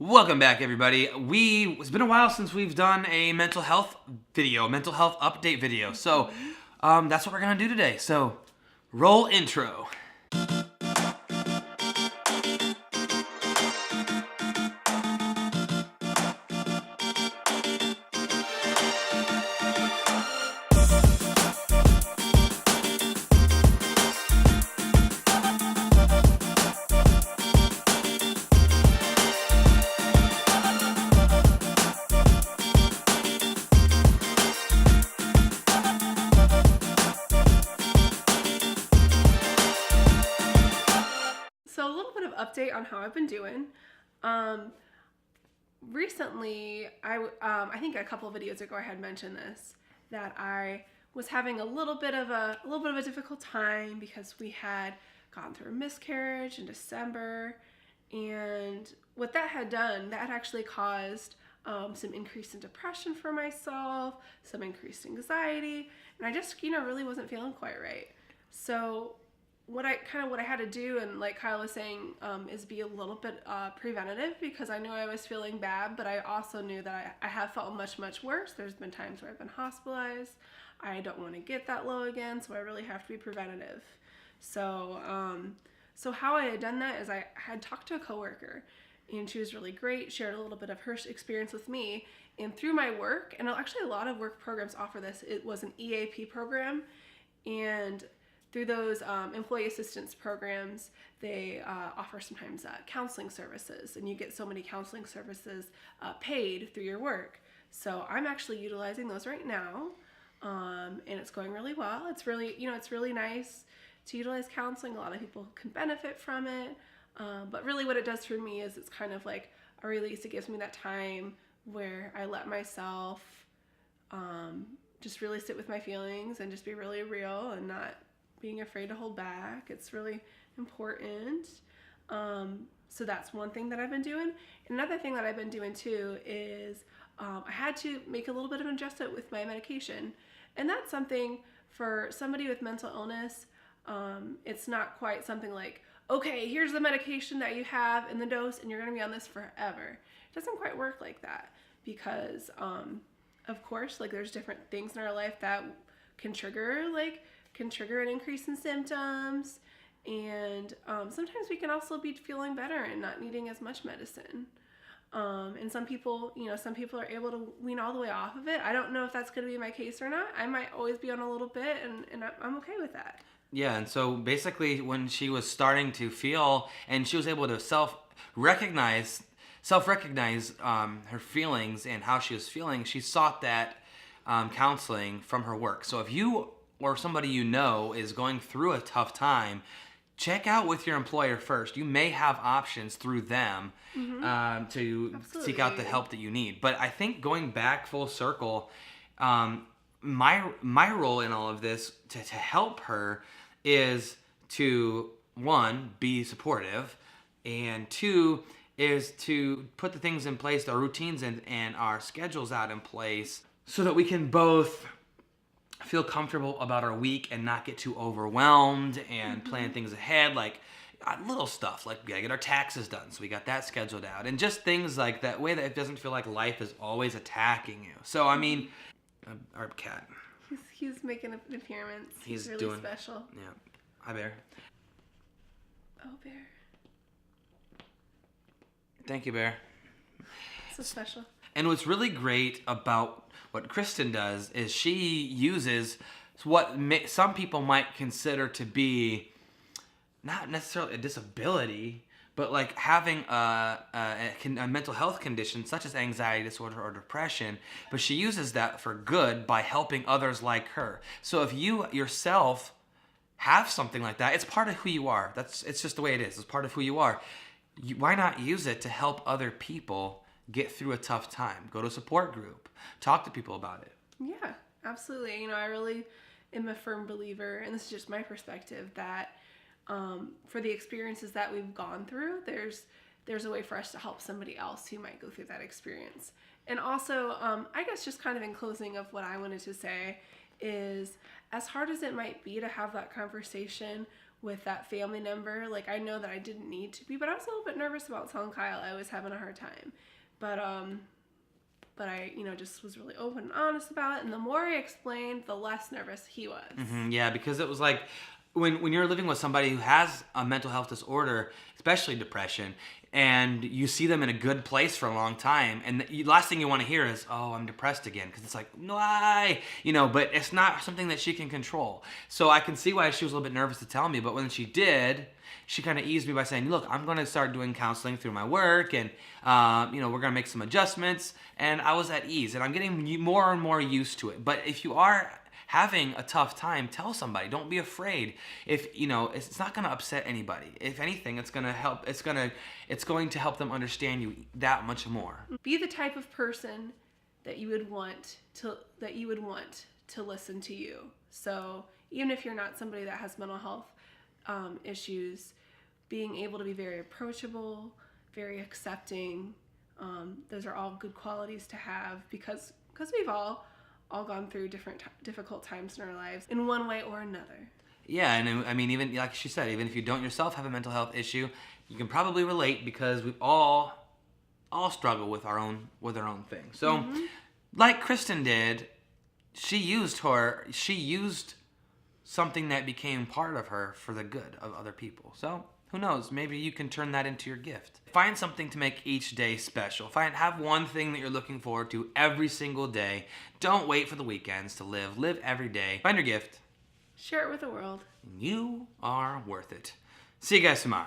Welcome back, everybody. It's been a while since we've done a mental health update video. So that's what we're going to do today. So roll intro. So a little bit of update on how I've been doing. Recently, I think a couple of videos ago I had mentioned this, that I was having a little bit of a difficult time because we had gone through a miscarriage in December, and what that had done, that had actually caused some increase in depression for myself, some increased anxiety, and I just really wasn't feeling quite right. So what I had to do, and like Kyle was saying, is be a little bit preventative, because I knew I was feeling bad, but I also knew that I have felt much worse. There's been times where I've been hospitalized. I don't want to get that low again, so I really have to be preventative. So how I had done that is I had talked to a coworker, and she was really great, shared a little bit of her experience with me, and through my work, and actually a lot of work programs offer this, it was an EAP program, and through those employee assistance programs, they offer sometimes counseling services, and you get so many counseling services paid through your work. So I'm actually utilizing those right now, and it's going really well. It's really nice to utilize counseling. A lot of people can benefit from it, but really what it does for me is it's kind of like a release. It gives me that time where I let myself just really sit with my feelings and just be really real and not being afraid to hold back. It's really important. So that's one thing that I've been doing. Another thing that I've been doing too is I had to make a little bit of an adjustment with my medication. And that's something for somebody with mental illness. It's not quite something like, okay, here's the medication that you have and the dose, and you're going to be on this forever. It doesn't quite work like that, because of course, like, there's different things in our life that can trigger an increase in symptoms, and sometimes we can also be feeling better and not needing as much medicine. And some people are able to wean all the way off of it. I don't know if that's going to be my case or not. I might always be on a little bit, and I'm okay with that. Yeah, and so basically when she was starting to feel, and she was able to self-recognize her feelings and how she was feeling, she sought that counseling from her work. So if you or somebody you know is going through a tough time, check out with your employer first. You may have options through them to Absolutely. seek out the help that you need. But I think going back full circle, my role in all of this to help her is to, one, be supportive, and two, is to put the things in place, our routines and our schedules out in place, so that we can both feel comfortable about our week and not get too overwhelmed and plan things ahead, like little stuff like we gotta get our taxes done, so we got that scheduled out, and just things like that, way that it doesn't feel like life is always attacking you. So I mean, our cat, He's making an appearance. He's really doing special. Yeah. Hi, Bear. Oh, Bear. Thank you, Bear. So special. And what's really great about what Kristin does is she uses what some people might consider to be not necessarily a disability, but like having a mental health condition such as anxiety disorder or depression, but she uses that for good by helping others like her. So if you yourself have something like that, it's part of who you are. It's just the way it is. It's part of who you are. Why not use it to help other people get through a tough time? Go to a support group. Talk to people about it. Yeah, absolutely. I really am a firm believer, and this is just my perspective, that for the experiences that we've gone through, there's a way for us to help somebody else who might go through that experience. And also, I guess just kind of in closing of what I wanted to say is, as hard as it might be to have that conversation with that family member. Like, I know that I didn't need to be, but I was a little bit nervous about telling Kyle I was having a hard time. But I, just was really open and honest about it. And the more I explained, the less nervous he was. Yeah, because it was like when you're living with somebody who has a mental health disorder, especially depression, and you see them in a good place for a long time, and the last thing you want to hear is, "Oh, I'm depressed again," because it's like, why? But it's not something that she can control. So I can see why she was a little bit nervous to tell me, but when she did, she kind of eased me by saying, "Look, I'm going to start doing counseling through my work, and we're going to make some adjustments." And I was at ease, and I'm getting more and more used to it. But if you are having a tough time, tell somebody. Don't be afraid. If it's not going to upset anybody. If anything, it's going to help. It's going to help them understand you that much more. Be the type of person that you would want to listen to you. So even if you're not somebody that has mental health issues, being able to be very approachable, very accepting, those are all good qualities to have because we've all gone through difficult times in our lives in one way or another. Yeah, and I mean, even like she said, even if you don't yourself have a mental health issue, you can probably relate because we all struggle with our own thing. So, like Kristin did, she used something that became part of her for the good of other people. So, who knows? Maybe you can turn that into your gift. Find something to make each day special. Have one thing that you're looking forward to every single day. Don't wait for the weekends to live. Live every day. Find your gift. Share it with the world. You are worth it. See you guys tomorrow.